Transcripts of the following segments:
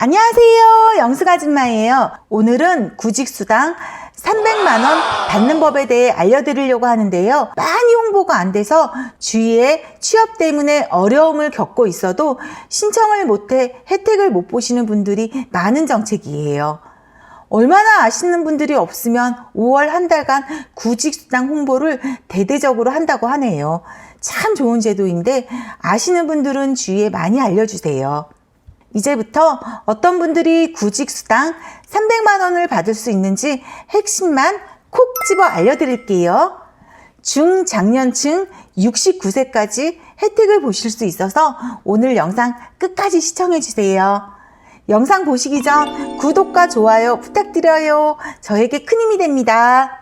안녕하세요. 영숙아줌마예요. 오늘은 구직수당 300만원 받는 법에 대해 알려드리려고 하는데요. 많이 홍보가 안 돼서 주위에 취업 때문에 어려움을 겪고 있어도 신청을 못해 혜택을 못 보시는 분들이 많은 정책이에요. 얼마나 아시는 분들이 없으면 5월 한 달간 구직수당 홍보를 대대적으로 한다고 하네요. 참 좋은 제도인데 아시는 분들은 주위에 많이 알려주세요. 이제부터 어떤 분들이 구직수당 300만 원을 받을 수 있는지 핵심만 콕 집어 알려드릴게요. 중장년층 69세까지 혜택을 보실 수 있어서 오늘 영상 끝까지 시청해주세요. 영상 보시기 전 구독과 좋아요 부탁드려요. 저에게 큰 힘이 됩니다.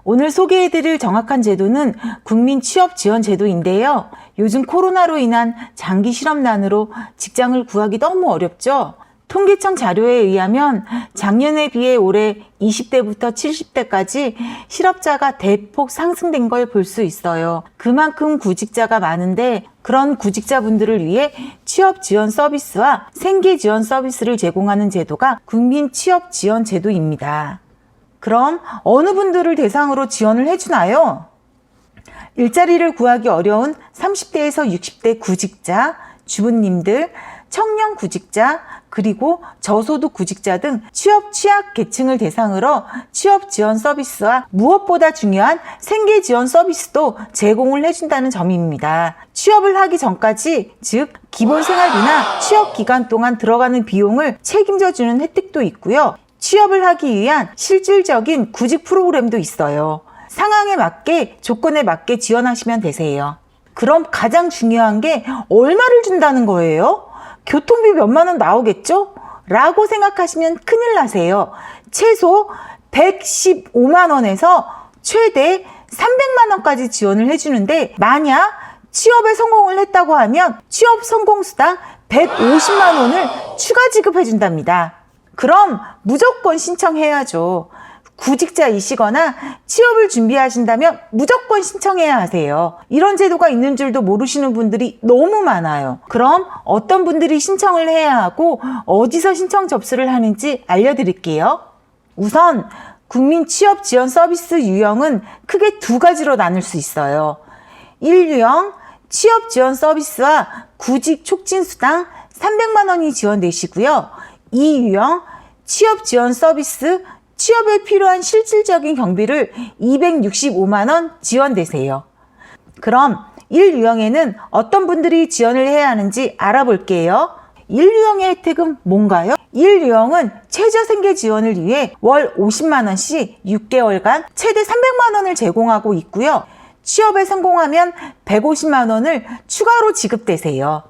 오늘 소개해드릴 정확한 제도는 국민취업지원제도인데요. 요즘 코로나로 인한 장기 실업난으로 직장을 구하기 너무 어렵죠. 통계청 자료에 의하면 작년에 비해 올해 20대부터 70대까지 실업자가 대폭 상승된 걸 볼 수 있어요. 그만큼 구직자가 많은데 그런 구직자분들을 위해 취업지원 서비스와 생계지원 서비스를 제공하는 제도가 국민취업지원제도입니다. 그럼 어느 분들을 대상으로 지원을 해주나요? 일자리를 구하기 어려운 30대에서 60대 구직자, 주부님들, 청년 구직자, 그리고 저소득 구직자 등 취업 취약 계층을 대상으로 취업 지원 서비스와 무엇보다 중요한 생계 지원 서비스도 제공을 해준다는 점입니다. 취업을 하기 전까지, 즉 기본 생활비나 취업 기간 동안 들어가는 비용을 책임져주는 혜택도 있고요. 취업을 하기 위한 실질적인 구직 프로그램도 있어요. 상황에 맞게, 조건에 맞게 지원하시면 되세요. 그럼 가장 중요한 게 얼마를 준다는 거예요? 교통비 몇만 원 나오겠죠? 라고 생각하시면 큰일 나세요. 최소 115만 원에서 최대 300만 원까지 지원을 해주는데 만약 취업에 성공을 했다고 하면 취업 성공수당 150만 원을 추가 지급해준답니다. 그럼 무조건 신청해야죠. 구직자이시거나 취업을 준비하신다면 무조건 신청해야 하세요. 이런 제도가 있는 줄도 모르시는 분들이 너무 많아요. 그럼 어떤 분들이 신청을 해야 하고 어디서 신청 접수를 하는지 알려드릴게요. 우선 국민취업지원 서비스 유형은 크게 두 가지로 나눌 수 있어요. 1유형 취업지원 서비스와 구직 촉진수당 300만 원이 지원되시고요. 2유형 취업지원 서비스, 취업에 필요한 실질적인 경비를 265만 원 지원되세요. 그럼 1유형에는 어떤 분들이 지원을 해야 하는지 알아볼게요. 1유형의 혜택은 뭔가요? 1유형은 최저생계 지원을 위해 월 50만 원씩 6개월간 최대 300만 원을 제공하고 있고요. 취업에 성공하면 150만 원을 추가로 지급되세요.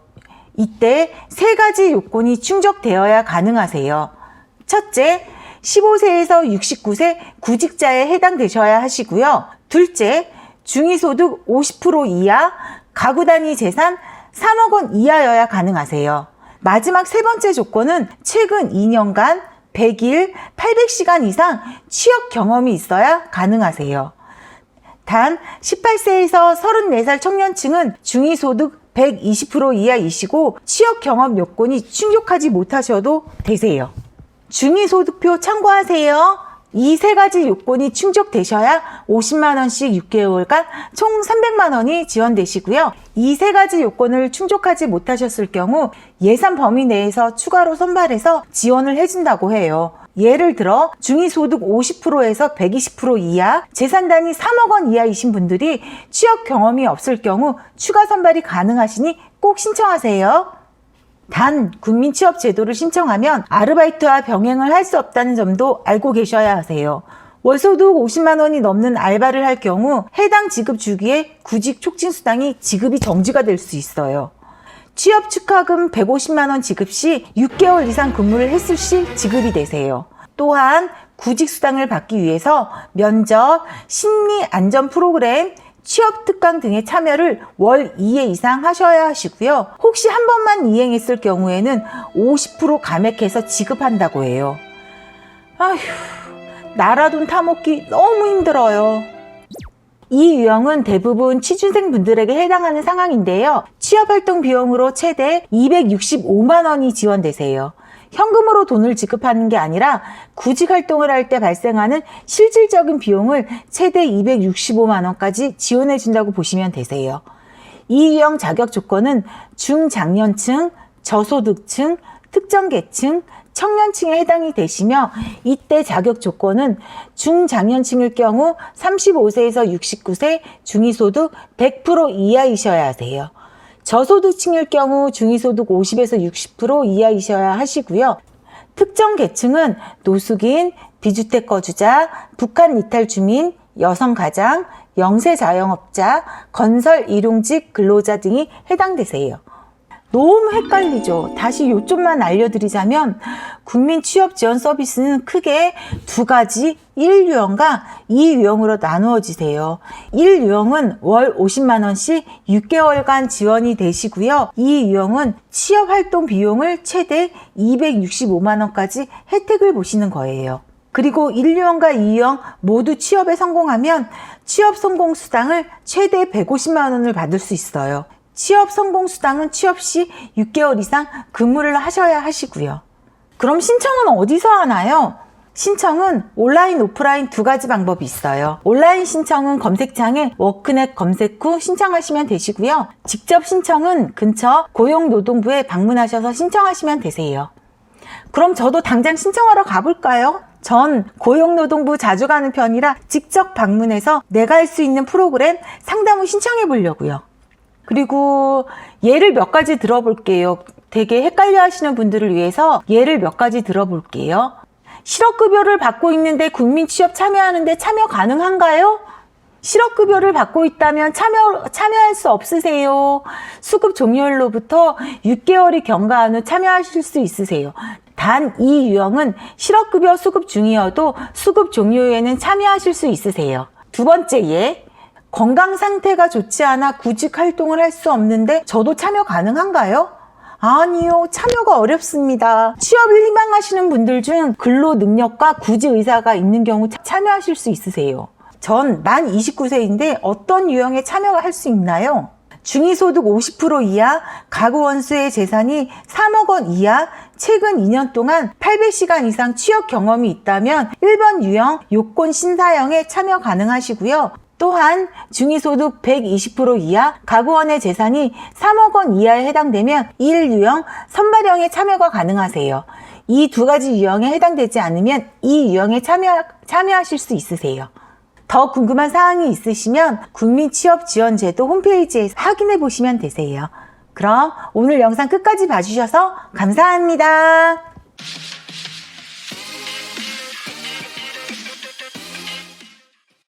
이때 세 가지 요건이 충족되어야 가능하세요. 첫째, 15세에서 69세 구직자에 해당되셔야 하시고요. 둘째, 중위소득 50% 이하, 가구 단위 재산 3억 원 이하여야 가능하세요. 마지막 세 번째 조건은 최근 2년간 100일, 800시간 이상 취업 경험이 있어야 가능하세요. 단 18세에서 34살 청년층은 중위소득 120% 이하이시고 취업 경험 요건이 충족하지 못하셔도 되세요. 중위소득표 참고하세요. 이 세 가지 요건이 충족되셔야 50만 원씩 6개월간 총 300만 원이 지원되시고요. 이 세 가지 요건을 충족하지 못하셨을 경우 예산 범위 내에서 추가로 선발해서 지원을 해준다고 해요. 예를 들어 중위소득 50%에서 120% 이하, 재산 단위 3억 원 이하이신 분들이 취업 경험이 없을 경우 추가 선발이 가능하시니 꼭 신청하세요. 단 국민취업제도를 신청하면 아르바이트와 병행을 할 수 없다는 점도 알고 계셔야 하세요. 월소득 50만 원이 넘는 알바를 할 경우 해당 지급 주기에 구직 촉진수당이 지급이 정지가 될 수 있어요. 취업 축하금 150만 원 지급 시 6개월 이상 근무를 했을 시 지급이 되세요. 또한 구직수당을 받기 위해서 면접, 심리안전 프로그램, 취업 특강 등의 참여를 월 2회 이상 하셔야 하시고요. 혹시 한 번만 이행했을 경우에는 50% 감액해서 지급한다고 해요. 아휴, 나라 돈 타먹기 너무 힘들어요. 이 유형은 대부분 취준생 분들에게 해당하는 상황인데요. 취업활동 비용으로 최대 265만 원이 지원되세요. 현금으로 돈을 지급하는 게 아니라 구직 활동을 할 때 발생하는 실질적인 비용을 최대 265만 원까지 지원해 준다고 보시면 되세요. 이 유형 자격 조건은 중장년층, 저소득층, 특정 계층, 청년층에 해당이 되시며 이때 자격 조건은 중장년층일 경우 35세에서 69세, 중위소득 100% 이하이셔야 하세요. 저소득층일 경우 중위소득 50에서 60% 이하이셔야 하시고요. 특정 계층은 노숙인, 비주택 거주자, 북한 이탈 주민, 여성 가장, 영세 자영업자, 건설 일용직 근로자 등이 해당되세요. 너무 헷갈리죠. 다시 요점만 알려드리자면 국민 취업 지원 서비스는 크게 두 가지 1유형과 2유형으로 나누어지세요. 1유형은 월 50만 원씩 6개월간 지원이 되시고요. 2유형은 취업 활동 비용을 최대 265만 원까지 혜택을 보시는 거예요. 그리고 1유형과 2유형 모두 취업에 성공하면 취업 성공 수당을 최대 150만 원을 받을 수 있어요. 취업 성공 수당은 취업 시 6개월 이상 근무를 하셔야 하시고요. 그럼 신청은 어디서 하나요? 신청은 온라인, 오프라인 두 가지 방법이 있어요. 온라인 신청은 검색창에 워크넷 검색 후 신청하시면 되시고요. 직접 신청은 근처 고용노동부에 방문하셔서 신청하시면 되세요. 그럼 저도 당장 신청하러 가볼까요? 전 고용노동부 자주 가는 편이라 직접 방문해서 내가 할 수 있는 프로그램 상담 후 신청해 보려고요. 그리고 예를 몇 가지 들어볼게요. 되게 헷갈려 하시는 분들을 위해서 예를 몇 가지 들어볼게요. 실업급여를 받고 있는데 국민 취업 참여하는데 참여 가능한가요? 실업급여를 받고 있다면 참여할 수 없으세요. 수급 종료일로부터 6개월이 경과한 후 참여하실 수 있으세요. 단 이 유형은 실업급여 수급 중이어도 수급 종료에는 참여하실 수 있으세요. 두 번째 예. 건강 상태가 좋지 않아 구직 활동을 할 수 없는데 저도 참여 가능한가요? 아니요, 참여가 어렵습니다. 취업을 희망하시는 분들 중 근로 능력과 구직 의사가 있는 경우 참여하실 수 있으세요. 전 만 29세인데 어떤 유형에 참여가 할 수 있나요? 중위소득 50% 이하, 가구 원수의 재산이 3억 원 이하, 최근 2년 동안 800시간 이상 취업 경험이 있다면 1번 유형 요건 신사형에 참여 가능하시고요. 또한 중위소득 120% 이하, 가구원의 재산이 3억 원 이하에 해당되면 1유형 선발형에 참여가 가능하세요. 이 두 가지 유형에 해당되지 않으면 이 유형에 참여하실 수 있으세요. 더 궁금한 사항이 있으시면 국민취업지원제도 홈페이지에서 확인해 보시면 되세요. 그럼 오늘 영상 끝까지 봐주셔서 감사합니다.